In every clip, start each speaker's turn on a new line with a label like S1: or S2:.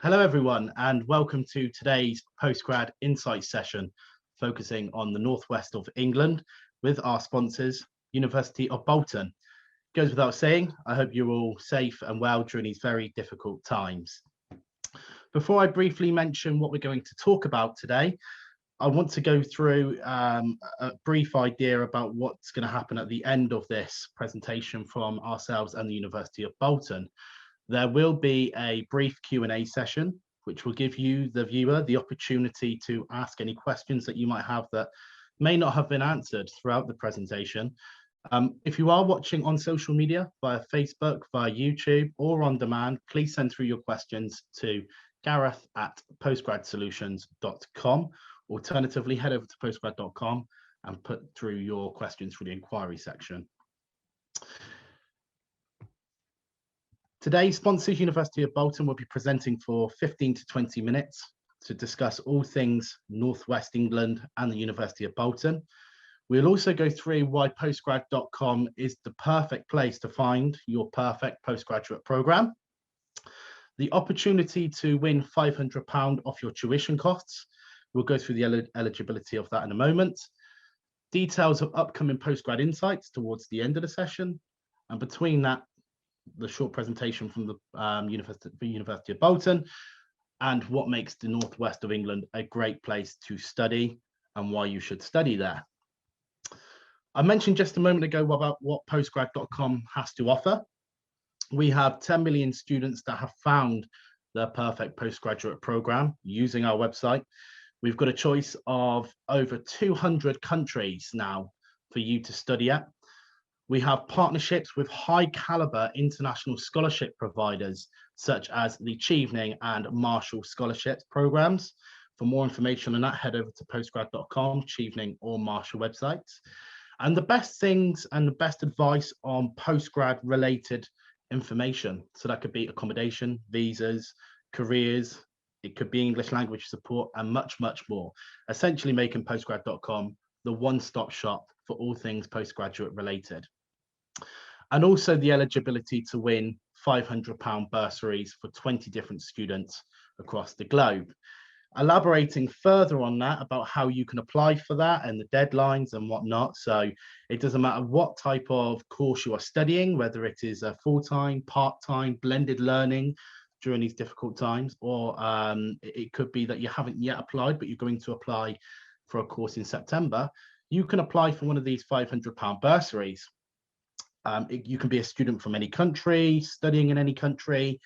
S1: Hello everyone and welcome to today's Postgrad Insight session focusing on the northwest of England with our sponsors, University of Bolton. Goes without saying, I hope you're all safe and well during these very difficult times. Before I briefly mention what we're going to talk about today, I want to go through a brief idea about what's going to happen at the end of this presentation from ourselves and the University of Bolton. There will be a brief Q&A session, which will give you, the viewer, the opportunity to ask any questions that you might have that may not have been answered throughout the presentation. If you are watching on social media, via Facebook, via YouTube, or on demand, please send through your questions to gareth@postgradsolutions.com. Alternatively, head over to postgrad.com and put through your questions through the inquiry section. Today's sponsors, University of Bolton, will be presenting for 15 to 20 minutes to discuss all things Northwest England and the University of Bolton. We'll also go through why postgrad.com is the perfect place to find your perfect postgraduate programme. The opportunity to win £500 off your tuition costs. We'll go through the eligibility of that in a moment. Details of upcoming Postgrad Insights towards the end of the session. And between that, the short presentation from the University of Bolton and what makes the northwest of England a great place to study and why you should study there. I mentioned just a moment ago about what postgrad.com has to offer. We have 10 million students that have found their perfect postgraduate program using our website. We've got a choice of over 200 countries now for you to study at. We have partnerships with high caliber international scholarship providers, such as the Chevening and Marshall scholarships programs. For more information on that, head over to postgrad.com, Chevening or Marshall websites. And the best things and the best advice on postgrad related information. So that could be accommodation, visas, careers, it could be English language support and much, much more. Essentially making postgrad.com the one-stop shop for all things postgraduate related. And also the eligibility to win £500 bursaries for 20 different students across the globe. Elaborating further on that about how you can apply for that and the deadlines and whatnot. So it doesn't matter what type of course you are studying, whether it is a full-time, part-time, blended learning during these difficult times, or it could be that you haven't yet applied, but you're going to apply for a course in September. You can apply for one of these £500 bursaries. You can be a student from any country, studying in any country.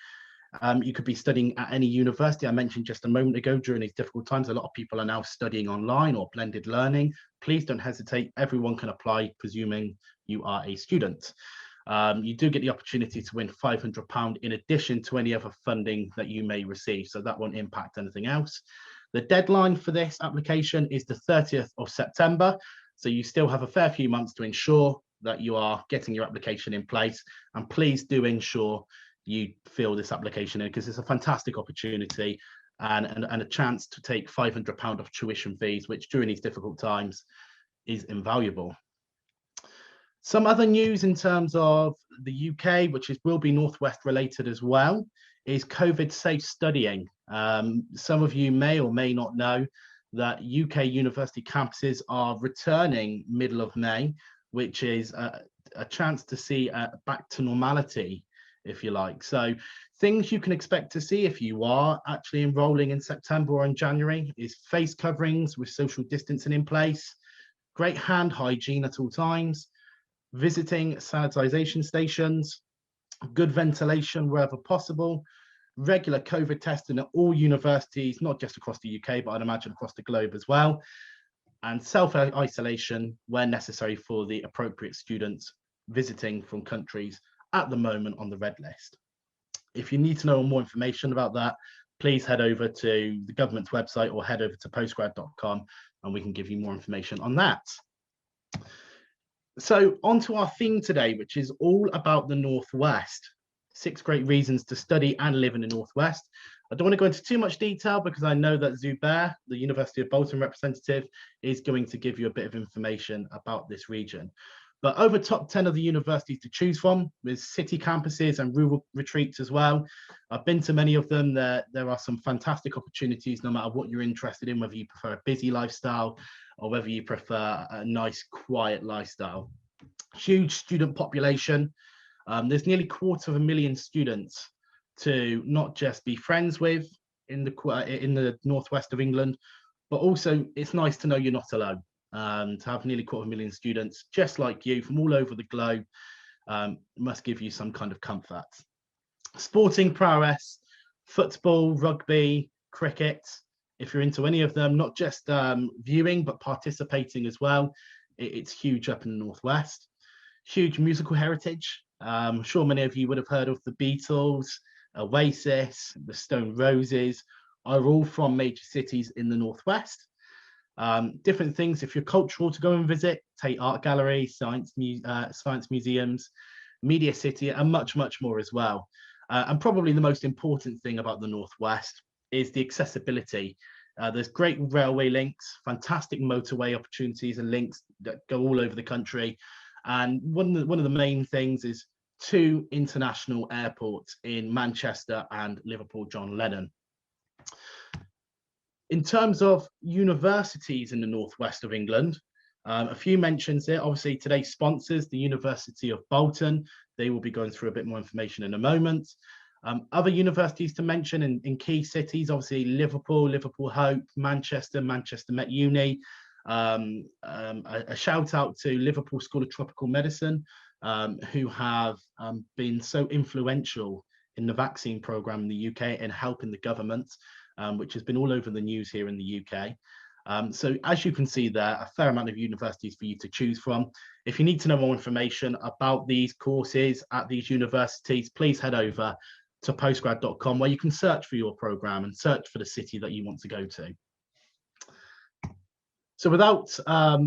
S1: You could be studying at any university. I mentioned just a moment ago, during these difficult times, a lot of people are now studying online or blended learning. Please don't hesitate. Everyone can apply, presuming you are a student. You do get the opportunity to win £500 in addition to any other funding that you may receive. So that won't impact anything else. The deadline for this application is the 30th of September. So you still have a fair few months to ensure that you are getting your application in place. And please do ensure you fill this application in, because it's a fantastic opportunity and a chance to take £500 off tuition fees, which during these difficult times is invaluable. Some other news in terms of the UK, which will be Northwest related as well, is COVID safe studying. Some of you may or may not know that UK university campuses are returning middle of May, which is a chance to see back to normality, if you like. So things you can expect to see if you are actually enrolling in September or in January is face coverings with social distancing in place, great hand hygiene at all times, visiting sanitization stations, good ventilation wherever possible, regular COVID testing at all universities, not just across the UK, but I'd imagine across the globe as well, and self-isolation where necessary for the appropriate students visiting from countries at the moment on the red list. If you need to know more information about that, please head over to the government's website or head over to postgrad.com and we can give you more information on that. So on to our theme today, which is all about the Northwest. 6 great reasons to study and live in the Northwest. I don't want to go into too much detail because I know that Zubair, the University of Bolton representative, is going to give you a bit of information about this region. But over top 10 of the universities to choose from, with city campuses and rural retreats as well. I've been to many of them. There are some fantastic opportunities, no matter what you're interested in, whether you prefer a busy lifestyle or whether you prefer a nice, quiet lifestyle. Huge student population. There's nearly 250,000 students to not just be friends with in the northwest of England, but also it's nice to know you're not alone. To have nearly 250,000 students just like you from all over the globe must give you some kind of comfort. Sporting prowess, football, rugby, cricket, if you're into any of them, not just viewing, but participating as well, it's huge up in the northwest. Huge musical heritage. I'm sure many of you would have heard of the Beatles, Oasis, the Stone Roses, are all from major cities in the northwest. Different things, if you're cultural, to go and visit, Tate Art Gallery, science museums, Media City, and much, much more as well. And probably the most important thing about the northwest is the accessibility. There's great railway links, fantastic motorway opportunities and links that go all over the country. And one of the main things is 2 international airports in Manchester and Liverpool John Lennon. In terms of universities in the northwest of England, a few mentions here. Obviously, today's sponsors, the University of Bolton. They will be going through a bit more information in a moment. Other universities to mention in key cities, obviously Liverpool, Liverpool Hope, Manchester, Manchester Met Uni. A shout out to Liverpool School of Tropical Medicine, who have been so influential in the vaccine program in the UK and helping the government, which has been all over the news here in the UK. So as you can see there, a fair amount of universities for you to choose from. If you need to know more information about these courses at these universities, please head over to postgrad.com, where you can search for your program and search for the city that you want to go to. So without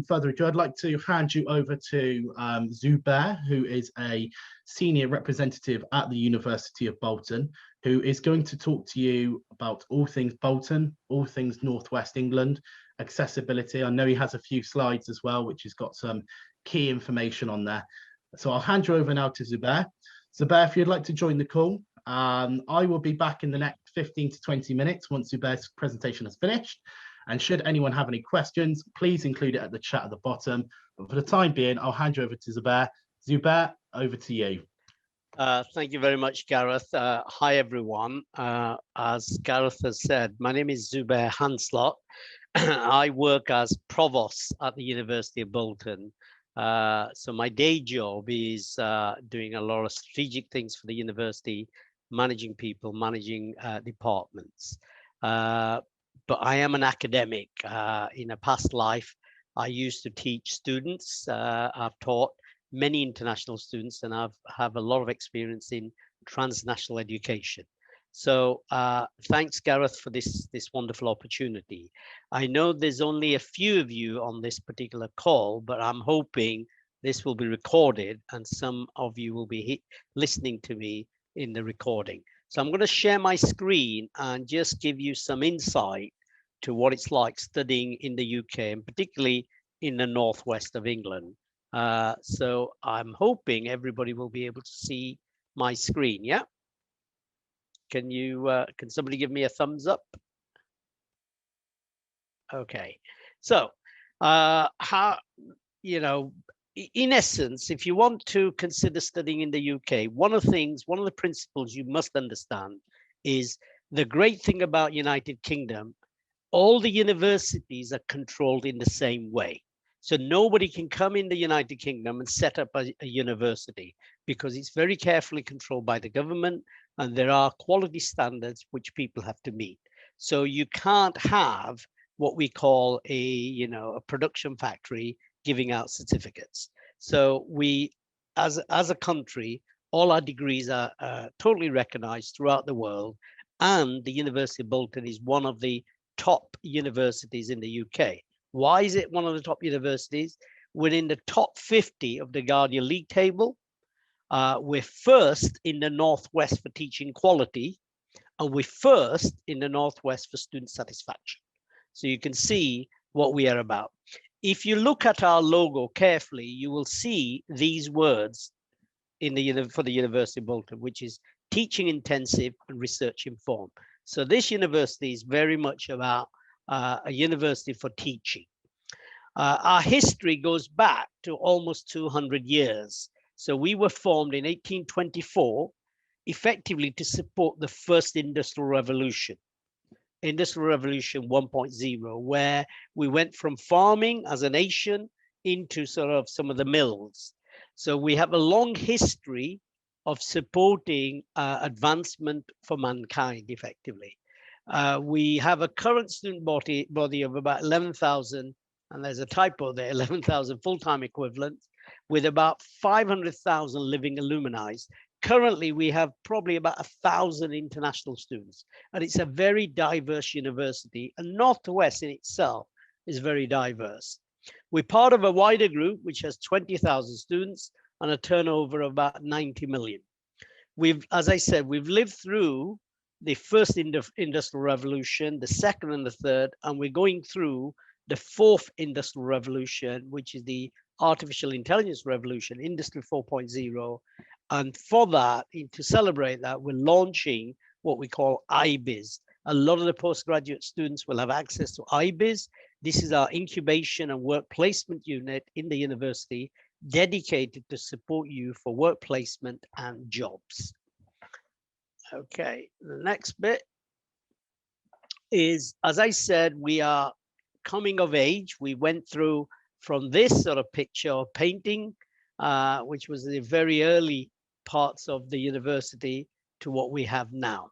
S1: further ado, I'd like to hand you over to Zubair, who is a senior representative at the University of Bolton, who is going to talk to you about all things Bolton, all things Northwest England, accessibility. I know he has a few slides as well, which has got some key information on there. So I'll hand you over now to Zubair. Zubair, if you'd like to join the call, I will be back in the next 15 to 20 minutes once Zubair's presentation is finished. And should anyone have any questions, please include it at the chat at the bottom. But for the time being, I'll hand you over to Zubair. Zubair, over to you.
S2: Thank you very much, Gareth. Hi, everyone. As Gareth has said, my name is Zubair Hanslot. I work as provost at the University of Bolton. So my day job is doing a lot of strategic things for the university, managing people, managing departments. But I am an academic. In a past life, I used to teach students. I've taught many international students, and I have a lot of experience in transnational education. So thanks, Gareth, for this wonderful opportunity. I know there's only a few of you on this particular call, but I'm hoping this will be recorded and some of you will be listening to me in the recording. So I'm going to share my screen and just give you some insight to what it's like studying in the UK, and particularly in the northwest of England. So I'm hoping everybody will be able to see my screen. Yeah. Can somebody give me a thumbs up? Okay. So how, in essence, if you want to consider studying in the UK, one of the principles you must understand is the great thing about United Kingdom, all the universities are controlled in the same way. So nobody can come in the United Kingdom and set up a university because it's very carefully controlled by the government, and there are quality standards which people have to meet. So you can't have what we call a production factory giving out certificates. So we, as a country, all our degrees are totally recognized throughout the world, and the University of Bolton is one of the top universities in the UK. Why is it one of the top universities? We're in the top 50 of the Guardian League table. We're first in the Northwest for teaching quality, and we're first in the Northwest for student satisfaction. So you can see what we are about. If you look at our logo carefully, you will see these words for the University of Bolton, which is teaching intensive and research informed. So this university is very much about a university for teaching. Our history goes back to almost 200 years. So we were formed in 1824, effectively to support the first industrial revolution. Industrial Revolution 1.0, where we went from farming as a nation into sort of some of the mills. So we have a long history of supporting advancement for mankind, effectively. We have a current student body of about 11,000, and there's a typo there, 11,000 full-time equivalents, with about 500,000 living alumni. Currently, we have probably about 1,000 international students, and it's a very diverse university, and Northwest in itself is very diverse. We're part of a wider group which has 20,000 students and a turnover of about 90 million. As I said, we've lived through the first industrial revolution, the second and the third, and we're going through the fourth industrial revolution, which is the artificial intelligence revolution, Industry 4.0. And for that, to celebrate that, we're launching what we call IBIZ. A lot of the postgraduate students will have access to IBIZ. This is our incubation and work placement unit in the university, dedicated to support you for work placement and jobs. Okay, the next bit is, as I said, we are coming of age. We went through from this sort of picture or painting, which was the very early parts of the university, to what we have now.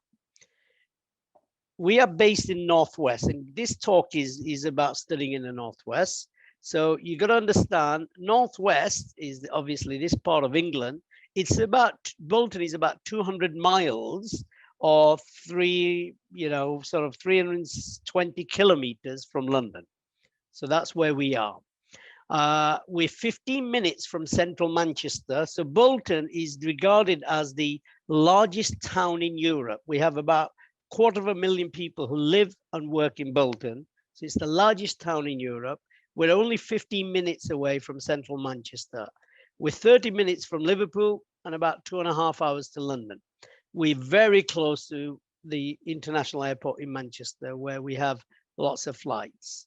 S2: We are based in Northwest, and this talk is about studying in the Northwest. So you got to understand, Northwest is obviously this part of England. It's about, Bolton is about 200 miles or sort of 320 kilometers from London. So that's where we are. We're 15 minutes from central Manchester. So Bolton is regarded as the largest town in Europe. We have about 250,000 people who live and work in Bolton. So it's the largest town in Europe. We're only 15 minutes away from central Manchester. We're 30 minutes from Liverpool and about 2.5 hours to London. We're very close to the international airport in Manchester, where we have lots of flights.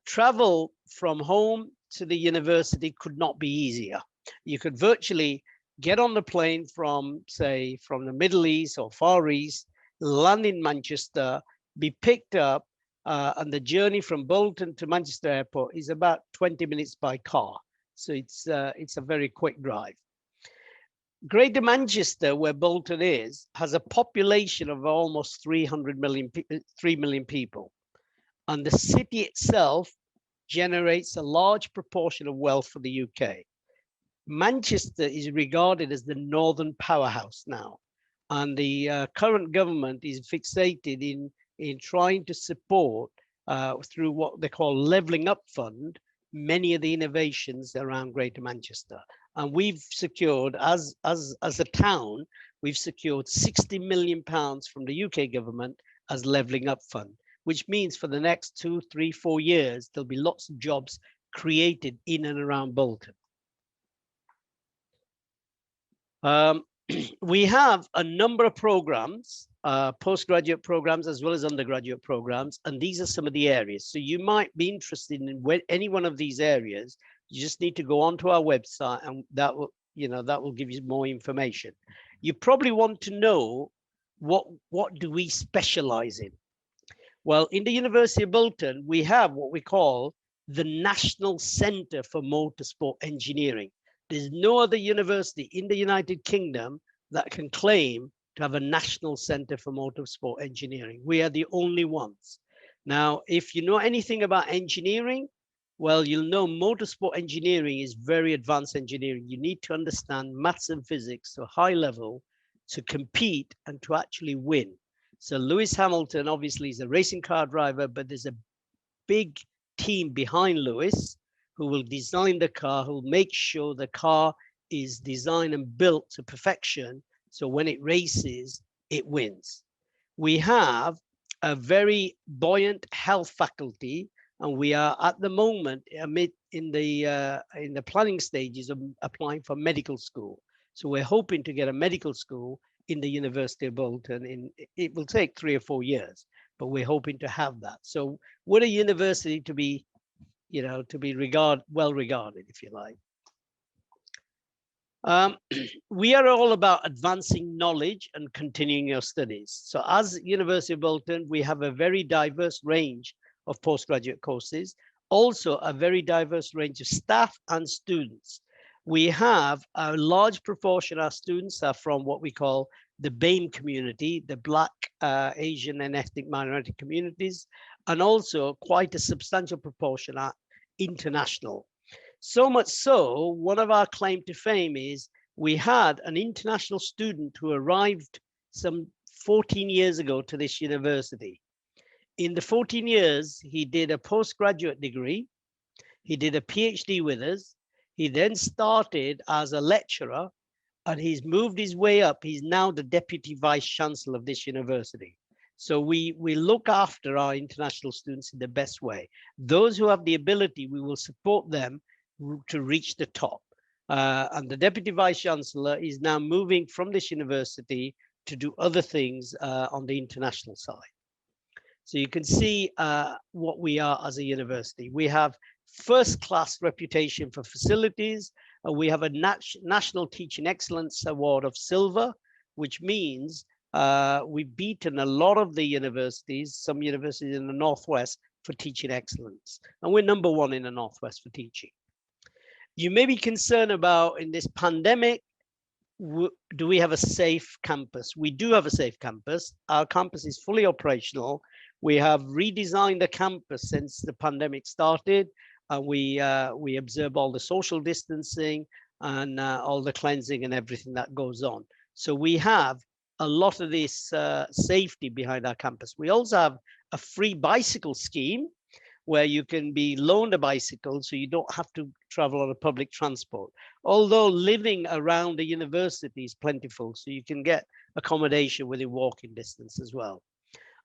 S2: Travel from home to the university could not be easier. You could virtually get on the plane from, say, from the Middle East or Far East, land in Manchester, be picked up, and the journey from Bolton to Manchester Airport is about 20 minutes by car. So it's a very quick drive. Greater Manchester, where Bolton is, has a population of almost 3 million people. And the city itself generates a large proportion of wealth for the UK. Manchester is regarded as the northern powerhouse now. And the current government is fixated in trying to support, through what they call Levelling Up Fund, many of the innovations around Greater Manchester. And we've secured, as a town, we've secured £60 million from the UK government as Levelling Up Fund, which means for the next 2, 3, 4 years, there'll be lots of jobs created in and around Bolton. We have a number of programs, postgraduate programs as well as undergraduate programs, and these are some of the areas. So you might be interested in any one of these areas. You just need to go onto our website, and that will give you more information. You probably want to know what do we specialize in? Well, in the University of Bolton, we have what we call the National Centre for Motorsport Engineering. There's no other university in the United Kingdom that can claim to have a national centre for motorsport engineering. We are the only ones. Now, if you know anything about engineering, well, you'll know motorsport engineering is very advanced engineering. You need to understand maths and physics to a high level to compete and to actually win. So Lewis Hamilton obviously is a racing car driver, but there's a big team behind Lewis who will design the car, who will make sure the car is designed and built to perfection. So when it races, it wins. We have a very buoyant health faculty And we are at the moment in the planning stages of applying for medical school. So we're hoping to get a medical school in the University of Bolton. It will take 3 or 4 years, but we're hoping to have that. So we're a university to be, well regarded, if you like. We are all about advancing knowledge and continuing your studies. So as University of Bolton, we have a very diverse range of postgraduate courses, also a very diverse range of staff and students. We have a large proportion of our students are from what we call the BAME community, the Black, Asian and ethnic minority communities, and also quite a substantial proportion are international. So much so, one of our claim to fame is we had an international student who arrived some 14 years ago to this university. In the 14 years, he did a postgraduate degree. He did a PhD with us. He then started as a lecturer, and he's moved his way up. He's now the Deputy Vice Chancellor of this university. So we look after our international students in the best way. Those who have the ability, we will support them to reach the top. And the Deputy Vice Chancellor is now moving from this university to do other things on the international side. So you can see what we are as a university. We have first-class reputation for facilities. We have a National Teaching Excellence Award of Silver, which means we've beaten a lot of the universities, some universities in the Northwest, for teaching excellence. And we're #1 in the Northwest for teaching. You may be concerned about, in this pandemic, do we have a safe campus? We do have a safe campus. Our campus is fully operational. We have redesigned the campus since the pandemic started, and we observe all the social distancing and all the cleansing and everything that goes on. So we have a lot of this safety behind our campus. We also have a free bicycle scheme where you can be loaned a bicycle so you don't have to travel on a public transport. Although living around the university is plentiful, so you can get accommodation within walking distance as well.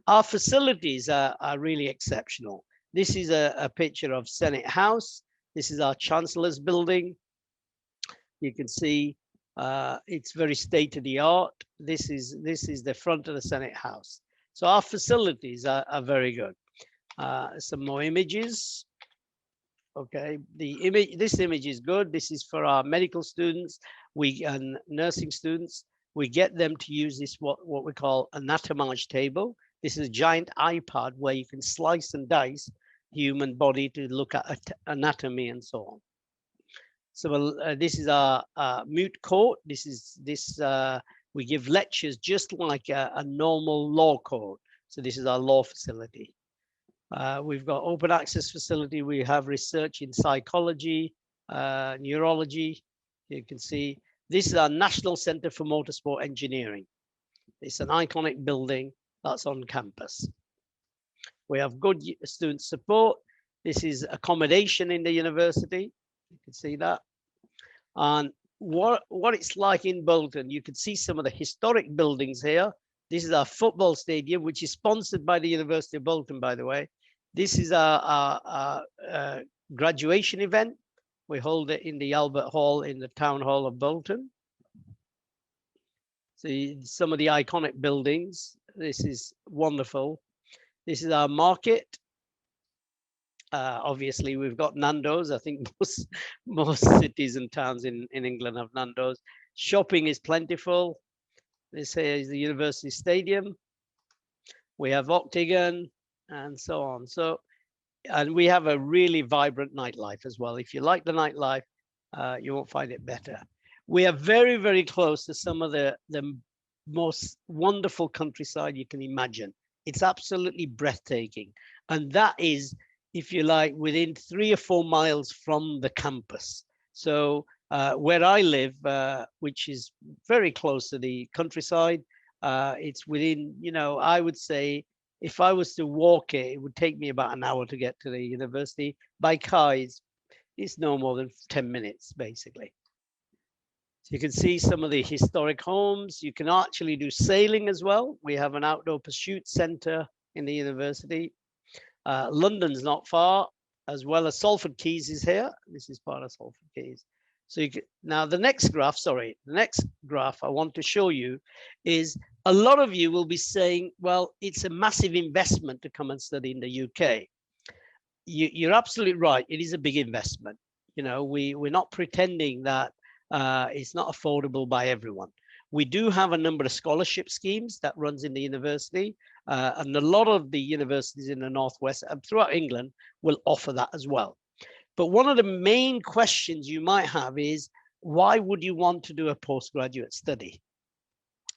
S2: Our facilities are really exceptional. This is a picture of Senate House. This is our Chancellor's building. You can see it's very state-of-the-art. This is the front of the Senate House. So our facilities are very good. Some more images. Okay, this image is good. This is for our medical students and nursing students. We get them to use this what we call anatomage table. This is a giant iPad where you can slice and dice the human body to look at anatomy and so on. So this is our moot court. We give lectures just like a normal law court. So this is our law facility. We've got open access facility. We have research in psychology, neurology. You can see this is our National Center for Motorsport Engineering. It's an iconic building that's on campus. We have good student support. This is accommodation in the university. You can see that. And what it's like in Bolton, you can see some of the historic buildings here. This is our football stadium, which is sponsored by the University of Bolton, by the way. This is our graduation event. We hold it in the Albert Hall in the Town Hall of Bolton. See some of the iconic buildings. This is wonderful. This is our market. Obviously, we've got Nando's. I think most cities and towns in England have Nando's. Shopping is plentiful. This here is the University Stadium. We have Octagon and so on. And we have a really vibrant nightlife as well. If you like the nightlife, you won't find it better. We are very, very close to some of the most wonderful countryside you can imagine. It's absolutely breathtaking. And that is, if you like, within 3 or 4 miles from the campus. So where I live, which is very close to the countryside, it's within, I would say, if I was to walk it, it would take me about an hour to get to the university. By car, it's no more than 10 minutes, basically. So you can see some of the historic homes. You can actually do sailing as well. We have an outdoor pursuit center in the university. London's not far, as well as Salford Quays is here. This is part of Salford Quays. So you can, now the next graph, the next graph I want to show you is a lot of you will be saying, well, it's a massive investment to come and study in the UK. You're absolutely right. It is a big investment. You know, we're not pretending that it's not affordable by everyone. We do have a number of scholarship schemes that runs in the university, and a lot of the universities in the Northwest and throughout England will offer that as well. But one of the main questions you might have is, why would you want to do a postgraduate study?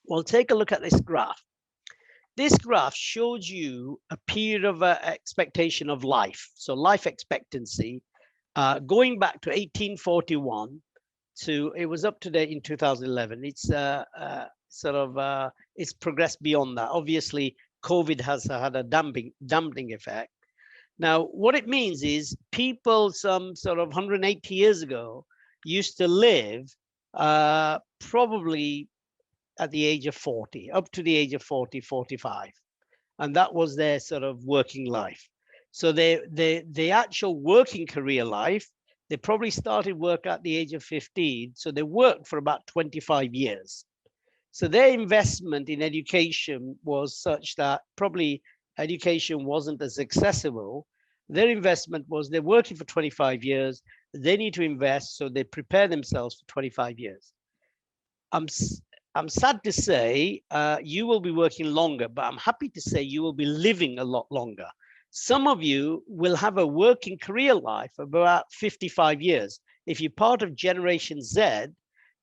S2: Well, take a look at this graph. This graph shows you a period of expectation of life. So life expectancy, going back to 1841 to, it was up to date in 2011. It's it's progressed beyond that. Obviously, COVID has had a damping effect. Now, what it means is people some sort of 180 years ago used to live probably at the age of 40, up to the age of 40, 45. And that was their sort of working life. So the actual working career life, they probably started work at the age of 15. So they worked for about 25 years. So their investment in education was such that probably education wasn't as accessible. Their investment was they're working for 25 years. They need to invest, so they prepare themselves for 25 years. I'm sad to say you will be working longer, but I'm happy to say you will be living a lot longer. Some of you will have a working career life of about 55 years. If you're part of Generation Z,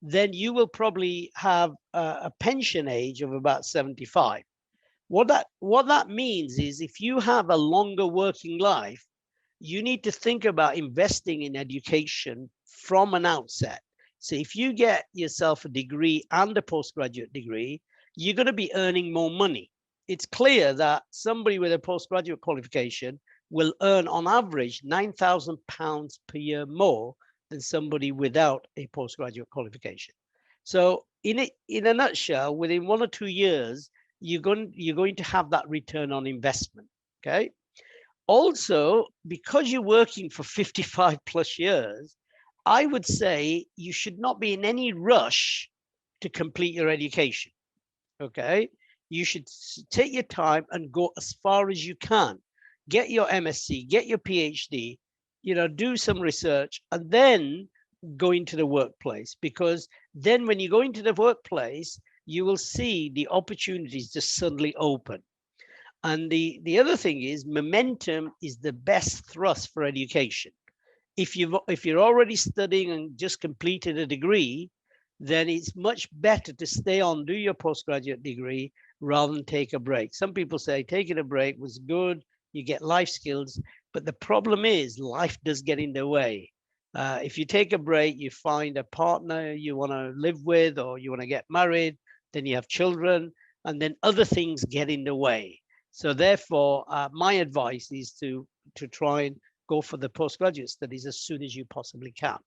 S2: then you will probably have a pension age of about 75. What that means is if you have a longer working life, you need to think about investing in education from an outset. So if you get yourself a degree and a postgraduate degree, you're going to be earning more money. It's clear that somebody with a postgraduate qualification will earn on average £9,000 per year more than somebody without a postgraduate qualification. So in a nutshell, within 1 or 2 years, you're going to have that return on investment. Okay. Also, because you're working for 55 plus years, I would say you should not be in any rush to complete your education. Okay. You should take your time and go as far as you can. Get your MSc, get your PhD, do some research, and then go into the workplace. Because then when you go into the workplace, you will see the opportunities just suddenly open. And the other thing is momentum is the best thrust for education. If you're already studying and just completed a degree, then it's much better to stay on, do your postgraduate degree rather than take a break. Some people say taking a break was good, you get life skills, but the problem is life does get in the way. If you take a break, you find a partner you want to live with, or you want to get married, then you have children, and then other things get in the way. So therefore, my advice is to try and go for the postgraduate studies as soon as you possibly can.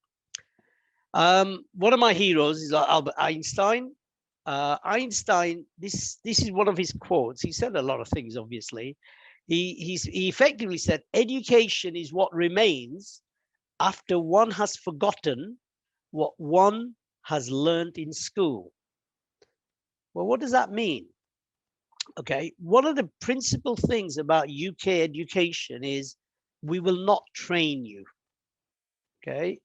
S2: One of my heroes is Albert Einstein. Einstein, this is one of his quotes. He said a lot of things, obviously. He effectively said, education is what remains after one has forgotten what one has learned in school. Well, what does that mean? Okay, one of the principal things about UK education is we will not train you. Okay,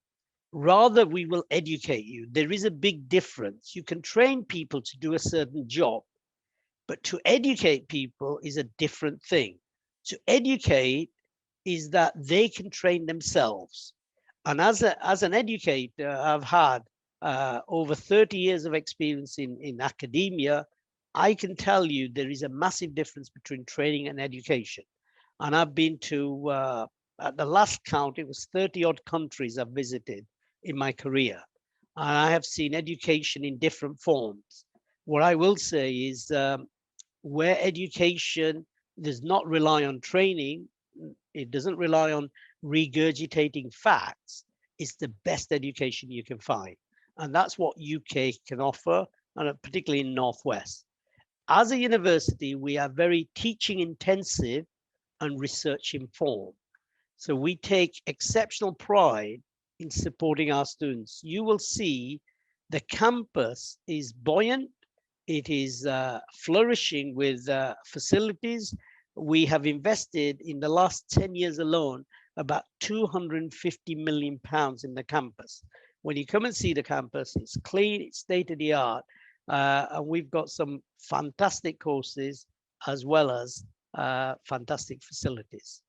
S2: rather we will educate you. There is a big difference. You can train people to do a certain job, but to educate people is a different thing. To educate is that they can train themselves. And as an educator, I've had over 30 years of experience in academia. I can tell you there is a massive difference between training and education. And I've been to, at the last count, it was 30 odd countries I've visited in my career. And I have seen education in different forms. What I will say is where education does not rely on training, it doesn't rely on regurgitating facts, it's the best education you can find. And that's what UK can offer, and particularly in Northwest. As a university, we are very teaching intensive, and research informed. So we take exceptional pride in supporting our students. You will see the campus is buoyant. It is flourishing with facilities. We have invested in the last 10 years alone about £250 million in the campus. When you come and see the campus, it's clean, it's state of the art, and we've got some fantastic courses as well as fantastic facilities.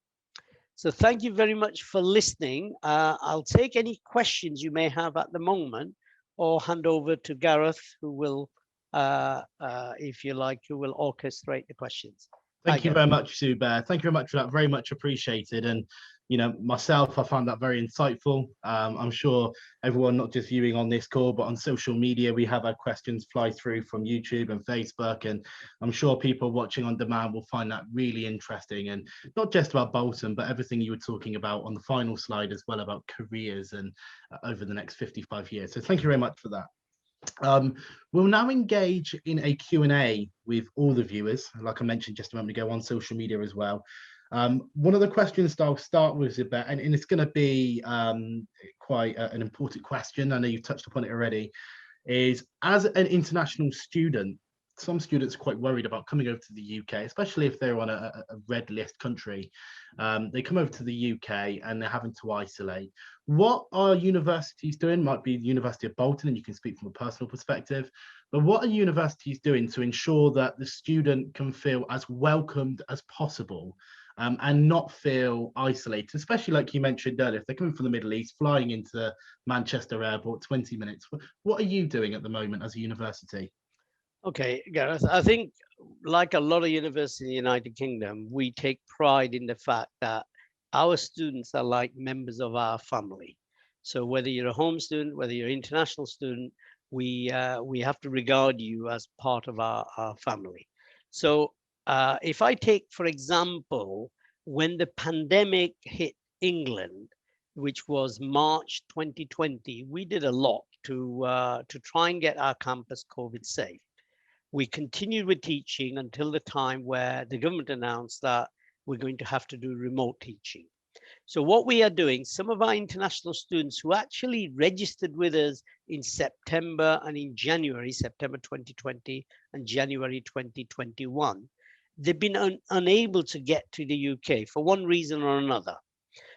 S2: So thank you very much for listening. I'll take any questions you may have at the moment, or hand over to Gareth, who will, if you like, who will orchestrate the questions.
S1: Thank you very much, Zubair. Thank you very much for that. Very much appreciated. And, you know, myself, I found that very insightful. I'm sure everyone, not just viewing on this call, but on social media, we have our questions fly through from YouTube and Facebook. And I'm sure people watching on demand will find that really interesting. And not just about Bolton, but everything you were talking about on the final slide as well, about careers and over the next 55 years. So thank you very much for that. We'll now engage in a Q&A with all the viewers, like I mentioned just a moment ago, on social media as well. One of the questions that I'll start with, Zubair, and it's going to be quite an important question, I know you've touched upon it already, is as an international student, some students are quite worried about coming over to the UK, especially if they're on a red list country. They come over to the UK and they're having to isolate. What are universities doing? Might be the University of Bolton, and you can speak from a personal perspective, but what are universities doing to ensure that the student can feel as welcomed as possible and not feel isolated, especially like you mentioned earlier, if they're coming from the Middle East, flying into Manchester Airport, 20 minutes. What are you doing at the moment as a university?
S2: Okay, Gareth, I think like a lot of universities in the United Kingdom, we take pride in the fact that our students are like members of our family. So whether you're a home student, whether you're an international student, we have to regard you as part of our family. So if I take, for example, when the pandemic hit England, which was March 2020, we did a lot to try and get our campus COVID safe. We continued with teaching until the time where the government announced that we're going to have to do remote teaching. So what we are doing, some of our international students who actually registered with us in September and in January, September 2020 and January 2021, they've been unable to get to the UK for one reason or another.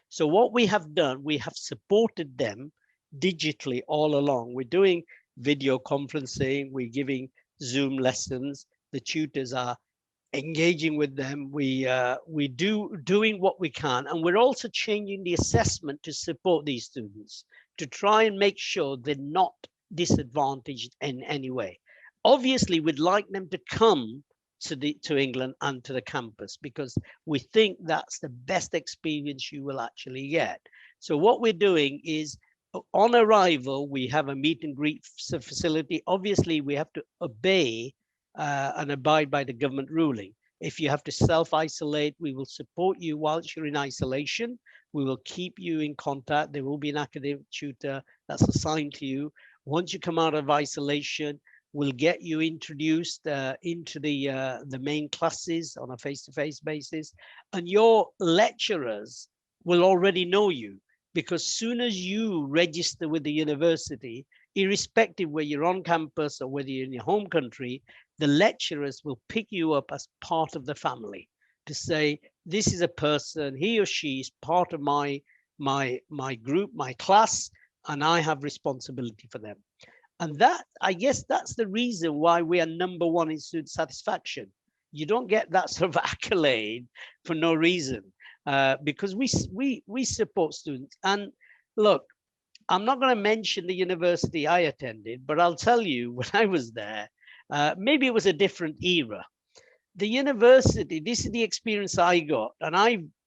S2: So what we have done, we have supported them digitally all along. We're doing video conferencing, we're giving Zoom lessons, the tutors are engaging with them, we doing what we can, and we're also changing the assessment to support these students to try and make sure they're not disadvantaged in any way. Obviously, we'd like them to come to England and to the campus because we think that's the best experience you will actually get. So what we're doing is, on arrival, we have a meet and greet facility. Obviously, we have to obey and abide by the government ruling. If you have to self-isolate, we will support you whilst you're in isolation. We will keep you in contact. There will be an academic tutor that's assigned to you. Once you come out of isolation, we'll get you introduced into the main classes on a face-to-face basis. And your lecturers will already know you, because soon as you register with the university, irrespective where you're on campus or whether you're in your home country, the lecturers will pick you up as part of the family to say, this is a person, he or she is part of my group, my class, and I have responsibility for them. And that, I guess that's the reason why we are #1 in student satisfaction. You don't get that sort of accolade for no reason. Because we support students. And look, I'm not going to mention the university I attended, but I'll tell you, when I was there, maybe it was a different era. The university, this is the experience I got, and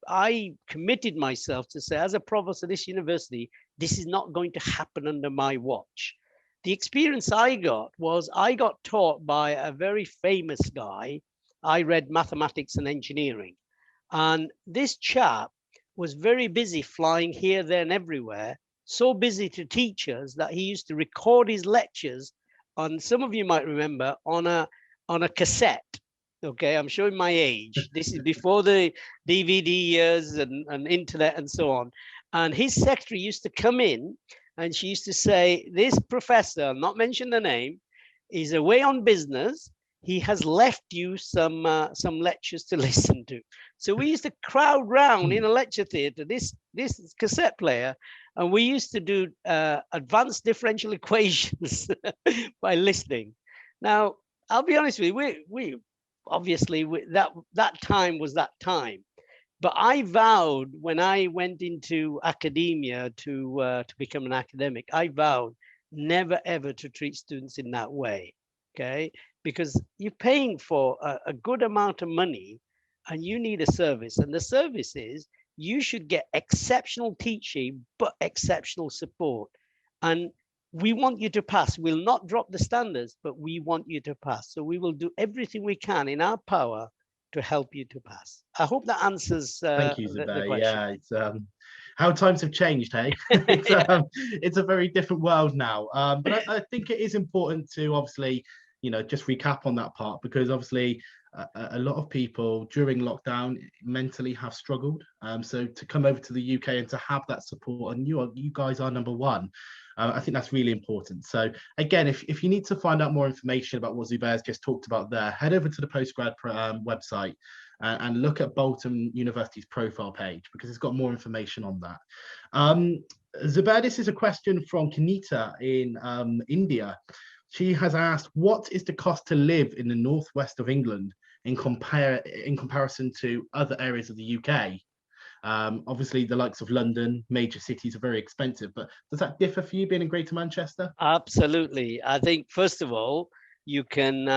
S2: I committed myself to say, as a provost of this university, this is not going to happen under my watch. The experience I got was I got taught by a very famous guy. I read mathematics and engineering. And this chap was very busy flying here, there, and everywhere, so busy to teach us that he used to record his lectures on, some of you might remember, on a cassette. Okay, I'm showing my age. This is before the DVD years and internet and so on. And his secretary used to come in and she used to say, this professor, I'll not mention the name, is away on business. He has left you some lectures to listen to. So we used to crowd round in a lecture theatre, this cassette player, and we used to do advanced differential equations by listening. Now, I'll be honest with you, we obviously that time was that time. But I vowed when I went into academia to become an academic, I vowed never ever to treat students in that way. Okay, because you're paying for a good amount of money and you need a service, and the service is you should get exceptional teaching but exceptional support. And we want you to pass. We'll not drop the standards, but we want you to pass. So we will do everything we can in our power to help you to pass. I hope that answers
S1: Thank you,
S2: the
S1: Zubair.
S2: question.
S1: Yeah, it's how times have changed, hey? It's a very different world now. But I think it is important to obviously, just recap on that part, because obviously a lot of people during lockdown mentally have struggled. So to come over to the UK and to have that support, and you guys are number one. I think that's really important. So again, if you need to find out more information about what Zubair's just talked about there, head over to the Postgrad website and look at Bolton University's profile page, because it's got more information on that. Zubair, this is a question from Kanita in India. She has asked, what is the cost to live in the northwest of England in comparison to other areas of the UK? Obviously, the likes of London, major cities are very expensive, but does that differ for you being in Greater Manchester?
S2: Absolutely. I think, first of all, you can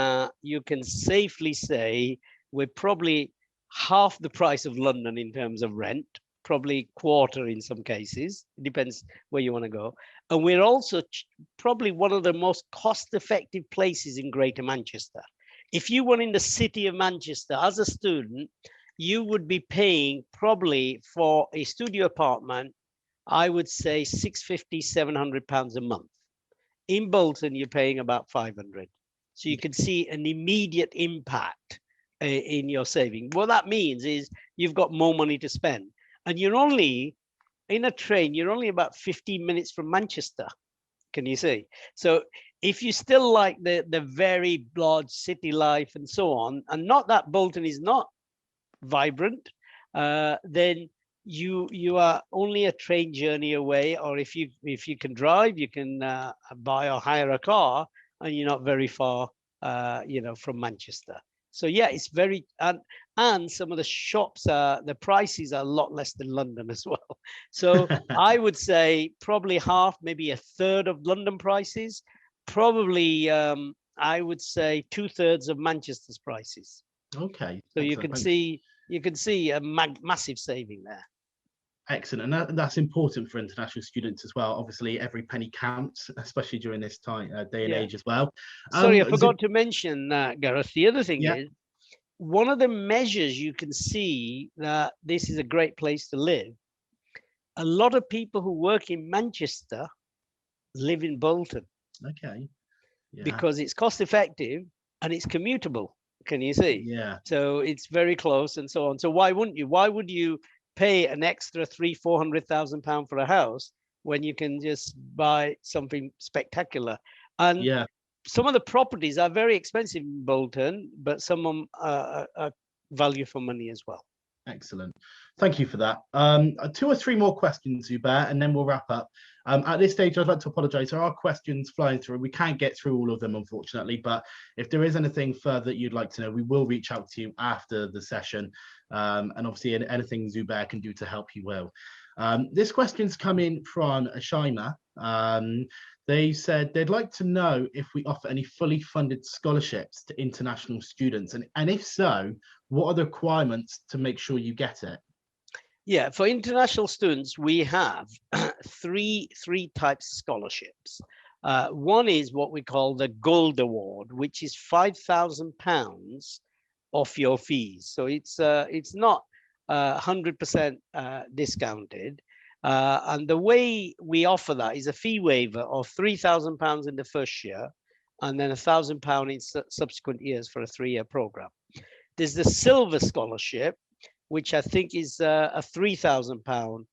S2: safely say we're probably half the price of London in terms of rent, probably quarter in some cases. It depends where you want to go. And we're also probably one of the most cost-effective places in Greater Manchester. If you were in the city of Manchester as a student, you would be paying probably for a studio apartment, I would say £650, £700 a month. In Bolton, you're paying about 500. So you can see an immediate impact in your saving. What that means is you've got more money to spend. And you're only, in a train, you're only about 15 minutes from Manchester. Can you see? So if you still like the very large city life and so on, and not that Bolton is not vibrant, then you are only a train journey away, or if you can drive, you can buy or hire a car, and you're not very far from Manchester. So yeah, it's very, and some of the shops the prices are a lot less than London as well. So I would say probably half, maybe a third of London prices, probably I would say 2/3 of Manchester's prices.
S1: Okay.
S2: So you can see a massive saving there.
S1: Excellent, and that's important for international students as well. Obviously, every penny counts, especially during this time, day and age as well.
S2: Sorry, I forgot to mention, Gareth. The other thing is, one of the measures you can see that this is a great place to live. A lot of people who work in Manchester live in Bolton.
S1: Okay.
S2: Yeah. Because it's cost effective and it's commutable. Can you see?
S1: Yeah.
S2: So it's very close and so on. So why wouldn't you? Why would you pay an extra £300,000-400,000 for a house when you can just buy something spectacular? And some of the properties are very expensive in Bolton, but some of them are value for money as well.
S1: Excellent. Thank you for that. 2 or 3 more questions, Zubair, and then we'll wrap up. At this stage, I'd like to apologise. There are questions flying through. We can't get through all of them, unfortunately, but if there is anything further that you'd like to know, we will reach out to you after the session. And obviously, anything Zubair can do to help, you will. This question's come in from Shaima. They said they'd like to know if we offer any fully funded scholarships to international students, and if so, what are the requirements to make sure you get it?
S2: Yeah, for international students, we have three types of scholarships. One is what we call the Gold Award, which is £5,000 off your fees. So it's not 100% discounted. And the way we offer that is a fee waiver of £3,000 in the first year, and then £1,000 in subsequent years for a 3-year program. There's the silver scholarship, which I think is a £3,000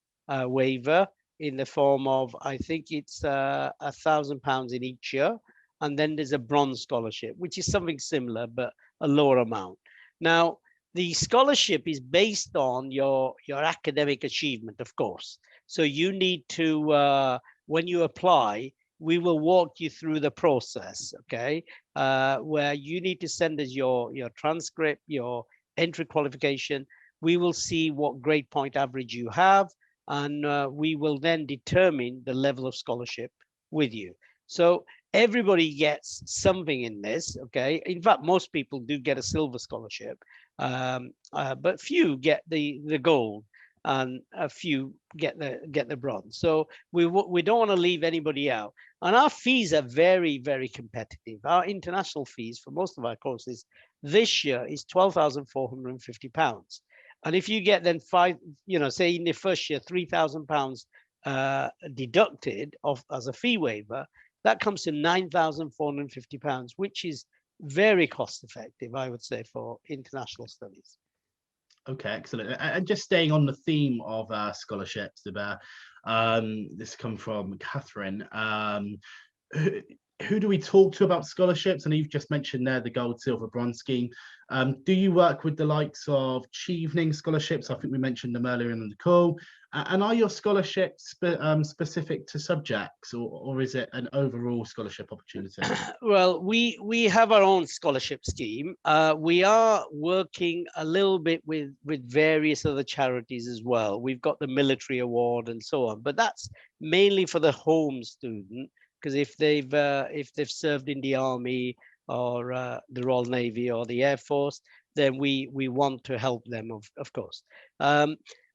S2: waiver in the form of, I think it's £1,000 in each year. And then there's a bronze scholarship, which is something similar, but a lower amount. Now, the scholarship is based on your academic achievement, of course. So you need to, when you apply, we will walk you through the process, okay? Where you need to send us your transcript, your entry qualification. We will see what grade point average you have, and we will then determine the level of scholarship with you. So everybody gets something in this, okay? In fact, most people do get a silver scholarship, but few get the gold, and a few get the bronze. So we don't want to leave anybody out. And our fees are very, very competitive. Our international fees for most of our courses this year is £12,450. And if you get then say in the first year, £3,000 deducted off as a fee waiver, that comes to £9,450, which is very cost effective, I would say, for international studies.
S1: Okay, excellent. And just staying on the theme of scholarships, this come from Catherine. Who do we talk to about scholarships? And you've just mentioned there the gold, silver, bronze scheme. Do you work with the likes of Chevening scholarships? I think we mentioned them earlier in the call. And are your scholarships specific to subjects, or is it an overall scholarship opportunity?
S2: Well, we have our own scholarship scheme. We are working a little bit with various other charities as well. We've got the military award and so on, but that's mainly for the home student, because if they've served in the army or the Royal Navy or the Air Force, then we want to help them, of course.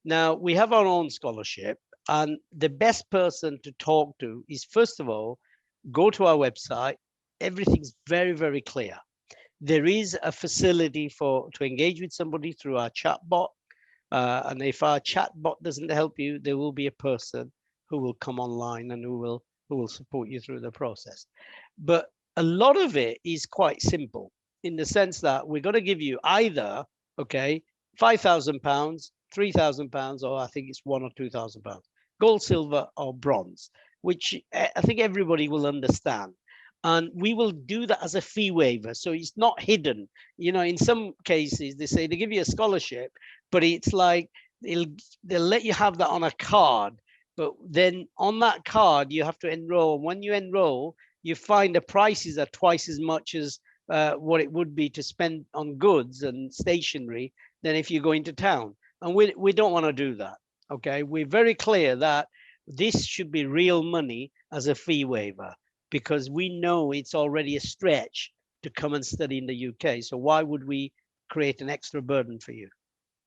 S2: Now, we have our own scholarship, and the best person to talk to is, first of all, go to our website. Everything's very, very clear. There is a facility to engage with somebody through our chat bot. And if our chat bot doesn't help you, there will be a person who will come online and who will support you through the process. But a lot of it is quite simple, in the sense that we're going to give you either, okay, £5,000, £3,000, or I think it's £1,000 or £2,000, gold, silver, or bronze, which I think everybody will understand. And we will do that as a fee waiver. So it's not hidden. In some cases, they say they give you a scholarship, but it's like they'll let you have that on a card. But then on that card, you have to enroll. When you enroll, you find the prices are twice as much as what it would be to spend on goods and stationery than if you go into town. And we don't want to do that. Okay, we're very clear that this should be real money as a fee waiver, because we know it's already a stretch to come and study in the UK. So why would we create an extra burden for you?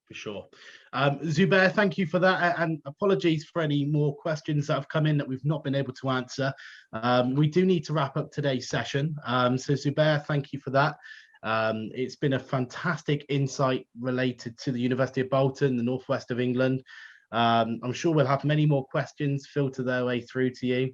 S1: For sure. Zubair, thank you for that. And apologies for any more questions that have come in that we've not been able to answer. We do need to wrap up today's session. So Zubair, thank you for that. It's been a fantastic insight related to the University of Bolton, the northwest of England. I'm sure we'll have many more questions filter their way through to you.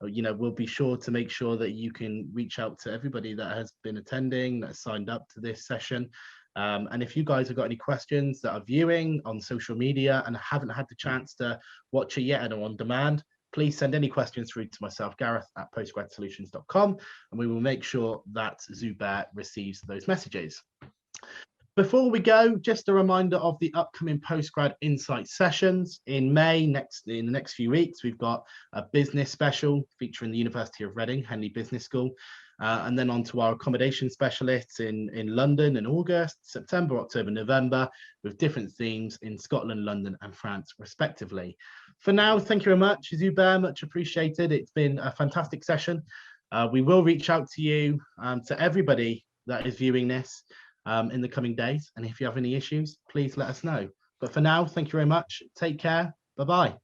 S1: We'll be sure to make sure that you can reach out to everybody that has been attending, that has signed up to this session. And if you guys have got any questions that are viewing on social media and haven't had the chance to watch it yet and are on demand, please send any questions through to myself, Gareth, at postgradsolutions.com, and we will make sure that Zubair receives those messages. Before we go, just a reminder of the upcoming Postgrad Insight sessions in May. In the next few weeks, we've got a business special featuring the University of Reading, Henley Business School, and then on to our accommodation specialists in London in August, September, October, November, with different themes in Scotland, London, and France, respectively. For now, thank you very much, Zubair, much appreciated. It's been a fantastic session. We will reach out to you, to everybody that is viewing this, in the coming days, and if you have any issues, please let us know. But for now, thank you very much. Take care. Bye-bye.